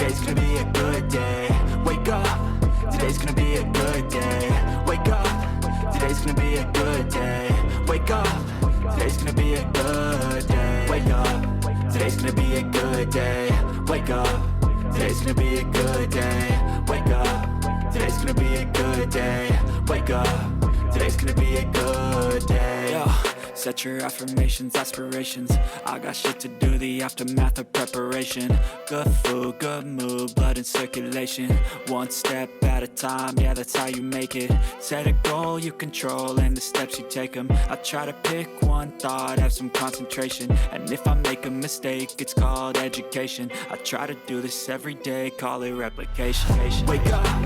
Today's gonna be a good day. Wake up. Today's gonna be a good day. Wake up. Today's gonna be a good day. Wake up. Today's gonna be a good day. Wake up. Today's gonna be a good day. Wake up. Today's gonna be a good day. Wake up. Today's gonna be a good day. Wake up. Today's gonna be a good day. Yo. Set your affirmations, aspirations. I got shit to do, the aftermath of preparation. Good food, good mood, blood in circulation. One step at a time, yeah, that's how you make it. Set a goal you control and the steps you take them. I try to pick one thought, have some concentration. And if I make a mistake, it's called education. I try to do this every day, call it replication. Wake up,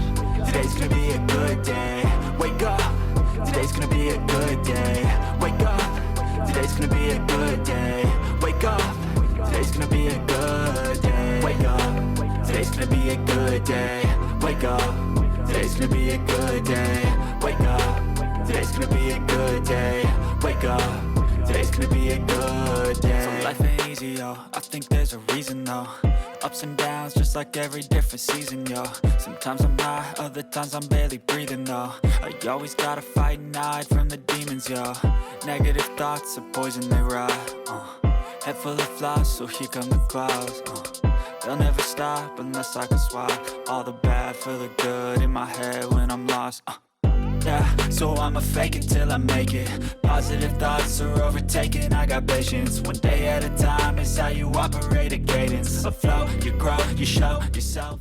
today's gonna be a good day. Wake up, today's gonna be a good day. Wake up. Today's gonna be a good day. Wake up. Today's gonna be a good day. Wake up. Today's gonna be a good day. Wake up. Today's gonna be a good day. Wake up. Today's gonna be a good day. Wake up. Today's gonna be a good day. So life ain't easy, yo. I think there's a reason, though. Ups and downs, just like every different season, yo. Sometimes I'm high, other times I'm barely breathing, though. I always gotta fight and hide from the demons, yo. Negative thoughts are poison, they rot. Head full of flies, so here come the clouds. They'll never stop unless I can swap all the bad for the good in my head when I'm lost. Yeah, so I'ma fake it till I make it. Positive thoughts are overtaken, I got patience. One day at a time is how you operate a cadence. A flow, you grow, you show yourself.